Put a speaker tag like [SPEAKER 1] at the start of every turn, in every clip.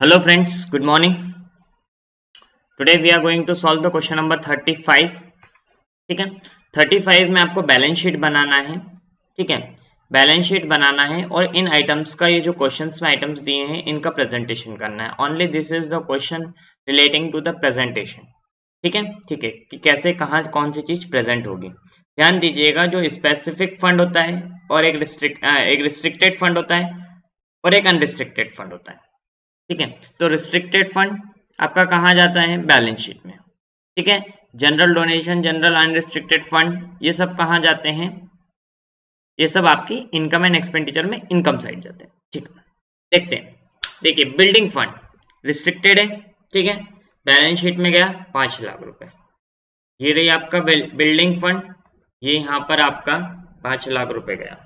[SPEAKER 1] Hello friends, good morning. Today we are going to solve the question number 35. ठीक है, 35 में आपको balance sheet बनाना है. ठीक है, बैलेंस शीट बनाना है और इन आइटम्स का ये जो क्वेश्चंस में आइटम्स दिए हैं इनका प्रेजेंटेशन करना है. Only this is the question relating to the presentation. ठीक है, कि कैसे कहाँ कौन सी चीज प्रेजेंट होगी. ध्यान दीजिएगा, जो स्पेसिफिक फंड होता है और एक रिस्ट्रिक्टेड फंड होता है और एक अनरिस्ट्रिक्टेड फंड होता है. ठीक है, तो रिस्ट्रिक्टेड फंड आपका कहाँ जाता है, बैलेंस शीट में. ठीक है, general donation, general unrestricted fund, ये सब कहाँ जाते हैं, ये सब आपकी इनकम एंड एक्सपेंडिचर में इनकम साइड जाते हैं. ठीक है, देखते हैं. देखिए, बिल्डिंग फंड रिस्ट्रिक्टेड है. ठीक है, बैलेंस शीट में गया 5 लाख रुपए. ये रही आपका बिल्डिंग फंड, ये यहाँ पर आपका 5 लाख रुपए गया.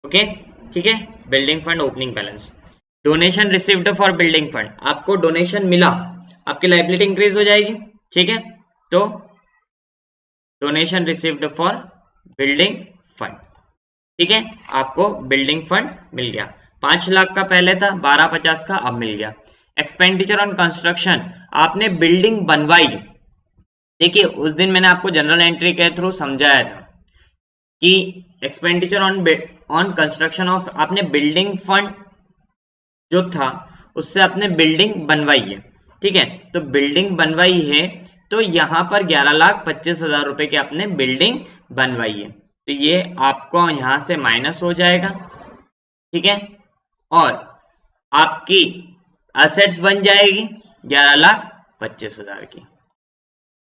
[SPEAKER 1] ओके, ठीक है, building fund opening balance. Donation received for building fund, आपको डोनेशन मिला, आपकी लायबिलिटी इंक्रीज हो जाएगी. ठीक है, तो donation received for building fund. ठीक है, आपको बिल्डिंग फंड मिल गया. 5 लाख का पहले था, 1250 का अब मिल गया. एक्सपेंडिचर ऑन कंस्ट्रक्शन, आपने बिल्डिंग बनवाई. देखिए, उस दिन मैंने आपको जनरल एंट्री के थ्रू समझाया था कि एक्सपेंडिचर ऑन कंस्ट्रक्शन ऑफ, आपने बिल्डिंग फंड जो था उससे आपने बिल्डिंग बनवाई है. ठीक है, तो बिल्डिंग बनवाई है तो यहां पर 11,25,000 रुपए की आपने बिल्डिंग बनवाई है, तो ये आपको यहां से माइनस हो जाएगा. ठीक है, और आपकी असेट्स बन जाएगी 11,25,000 की.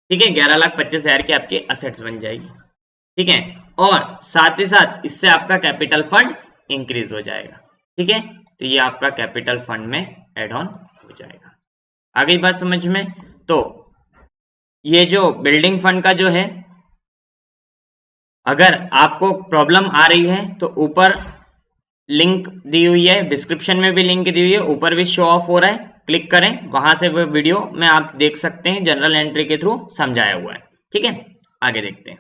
[SPEAKER 1] ठीक है, 11,25,000 की आपकी असेट्स बन जाएगी. ठीक है, और साथ ही साथ इससे आपका कैपिटल फंड इंक्रीज हो जाएगा. ठीक है, तो ये आपका कैपिटल फंड में एड ऑन हो जाएगा. आ गई बात समझ में. तो ये जो बिल्डिंग फंड का जो है, अगर आपको प्रॉब्लम आ रही है तो ऊपर लिंक दी हुई है, डिस्क्रिप्शन में भी लिंक दी हुई है, ऊपर भी शो ऑफ हो रहा है, क्लिक करें, वहां से वो वीडियो में आप देख सकते हैं, जनरल एंट्री के थ्रू समझाया हुआ है. ठीक है, आगे देखते हैं.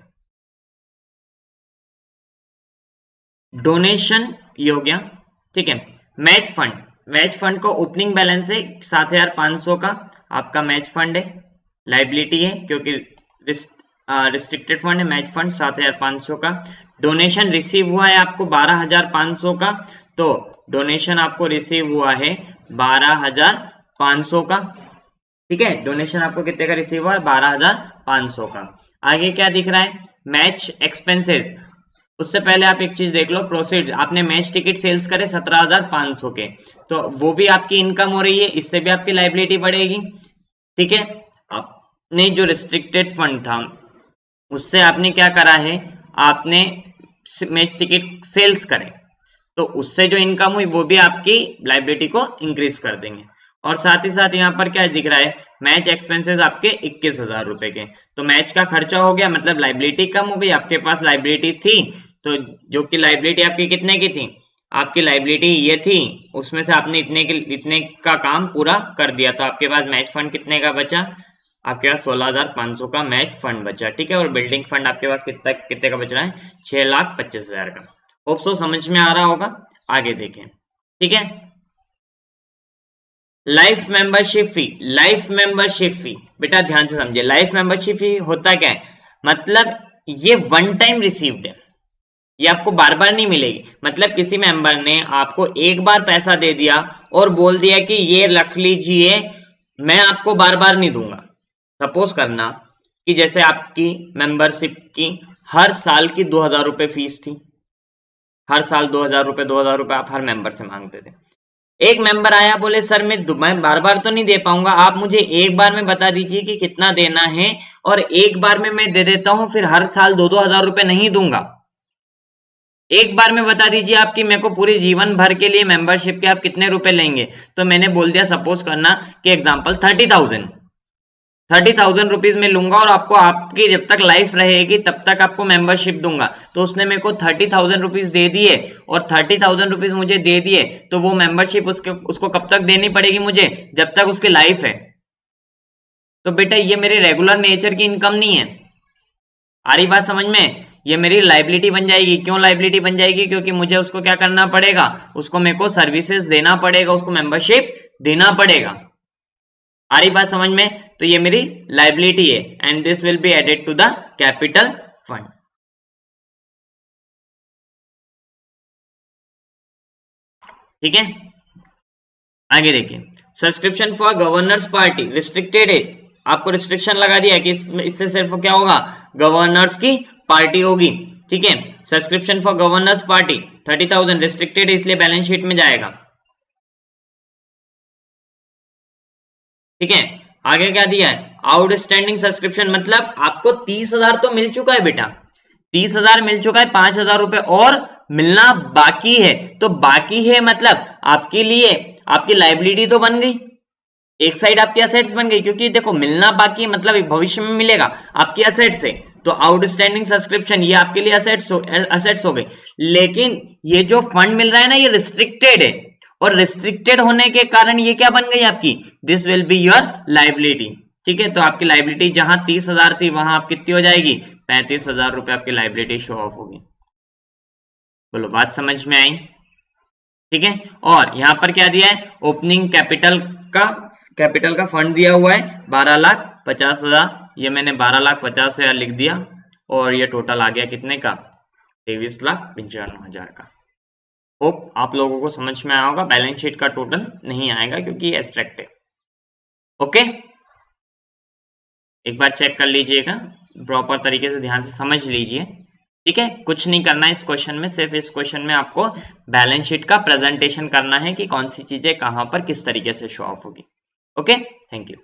[SPEAKER 1] डोनेशन ये हो गया. ठीक है, मैच फंड, मैच फंड को ओपनिंग बैलेंस है 7,500 का आपका मैच फंड है, लाइबिलिटी है क्योंकि रिस्ट्रिक्टेड फंड है. मैच फंड 7,500 का. डोनेशन रिसीव हुआ है आपको 12,500 का, तो डोनेशन आपको रिसीव हुआ है 12,500 का. ठीक है, डोनेशन आपको कितने का रिसीव हुआ है, 12,500 का. आगे क्या दिख रहा है, मैच एक्सपेंसेस. उससे पहले आप एक चीज देख लो, प्रोसीड, आपने मैच टिकट सेल्स करे 17,500 के, तो वो भी आपकी इनकम हो रही है, इससे भी आपकी लायबिलिटी बढ़ेगी. ठीक है, आपने जो रिस्ट्रिक्टेड फंड था उससे आपने क्या करा है, आपने मैच टिकट सेल्स करे, तो उससे जो इनकम हुई वो भी आपकी लायबिलिटी को इंक्रीज कर देंगे. और साथ ही साथ यहाँ पर क्या दिख रहा है, मैच एक्सपेंसेस आपके 21,000 रुपए के, तो मैच का खर्चा हो गया, मतलब लायबिलिटी कम हो गई. आपके पास लायबिलिटी थी, तो जो कि लायबिलिटी आपकी कितने की थी, आपकी लायबिलिटी ये थी, उसमें से आपने इतने का काम पूरा कर दिया, तो आपके पास मैच फंड कितने का बचा, आपके पास 16,500 का मैच फंड बचा. ठीक है, और बिल्डिंग फंड आपके पास कितने का बच रहा है, 6,25,000 का. होप सो समझ में आ रहा होगा. आगे देखें. ठीक है, life membership fee, life membership fee बेटा ध्यान से समझिए. लाइफ मेंबरशिप फी होता क्या है, मतलब ये वन टाइम रिसीव्ड है, ये आपको बार बार नहीं मिलेगी. मतलब किसी मेंबर ने आपको एक बार पैसा दे दिया और बोल दिया कि ये रख लीजिए, मैं आपको बार बार नहीं दूंगा. सपोज करना कि जैसे आपकी मेंबरशिप की हर साल की 2,000 रुपए फीस थी, हर साल 2,000 रुपए आप हर मेंबर से मांगते थे. एक मेंबर आया, बोले सर मैं बार बार तो नहीं दे पाऊंगा, आप मुझे एक बार में बता दीजिए कि कितना देना है, और एक बार में मैं दे देता हूं, फिर हर साल 2-2 हजार रुपए नहीं दूंगा. एक बार में बता दीजिए आपकी मेरे को पूरे जीवन भर के लिए मेंबरशिप के आप कितने रुपए लेंगे. तो मैंने बोल दिया, सपोज करना कि एग्जांपल 30,000 रुपीज में लूंगा, और आपको आपकी जब तक लाइफ रहेगी तब तक आपको मेंबरशिप दूंगा. तो उसने मेरे को 30,000 रुपीज दे दिए, और 30,000 रुपीज मुझे दे दिए, तो वो मेंबरशिप उसको कब तक देनी पड़ेगी मुझे, जब तक उसकी लाइफ है. तो बेटा ये मेरे रेगुलर नेचर की इनकम नहीं है. आ रही बात समझ में, ये मेरी लाइबिलिटी बन जाएगी. क्यों लाइबिलिटी बन जाएगी, क्योंकि मुझे उसको क्या करना पड़ेगा, उसको मेरे को सर्विसेज देना पड़ेगा, उसको मेंबरशिप देना पड़ेगा। आ रही बात समझ में? तो ये मेरी लाइबिलिटी है and this will be added to the capital fund. ठीक है, आगे देखिए, subscription for governors party restricted है, आपको रिस्ट्रिक्शन लगा दिया कि इससे सिर्फ क्या होगा, गवर्नर्स की पार्टी होगी। ठीक है, subscription for governors party 30,000 restricted है, इसलिए बैलेंस शीट में जाएगा। ठीक है, आगे क्या दिया है, आउटस्टैंडिंग सब्सक्रिप्शन, मतलब आपको 30,000 तो मिल चुका है बेटा, 30,000 मिल चुका है, 5,000 रुपए और मिलना बाकी है। तो बाकी है मतलब आपके लिए आपकी लाइबिलिटी तो बन गई, एक साइड आपकी असेट्स बन गई, क्योंकि देखो मिलना बाकी है मतलब भविष्य में मिलेगा आपकी असेट्स है, तो आउटस्टैंडिंग सब्सक्रिप्शन ये आपके लिए असेट्स हो गई। लेकिन ये जो फंड मिल रहा है ना, ये रिस्ट्रिक्टेड है, और रिस्ट्रिक्टेड होने के कारण ये क्या बन गई आपकी, this will be your liability. ठीक है, तो आपकी लाइबिलिटी जहां 30,000 थी वहां आप कितनी हो जाएगी, 35,000 रुपए आपकी लाइबिलिटी शो ऑफ होगी। बोलो बात समझ में आई? ठीक है, और यहां पर क्या दिया है, ओपनिंग कैपिटल का फंड दिया हुआ है 12,50,000, ये मैंने 12,50,000 लिख दिया, और ये टोटल आ गया कितने का, 23,95,000 का। होप आप लोगों को समझ में आया होगा, बैलेंस शीट का टोटल नहीं आएगा क्योंकि ये एब्स्ट्रैक्ट है। ओके, एक बार चेक कर लीजिएगा, प्रॉपर तरीके से ध्यान से समझ लीजिए। ठीक है, कुछ नहीं करना है इस क्वेश्चन में, सिर्फ इस क्वेश्चन में आपको बैलेंस शीट का प्रेजेंटेशन करना है कि कौन सी चीजें कहां पर किस तरीके से शो ऑफ होगी। Okay, thank you.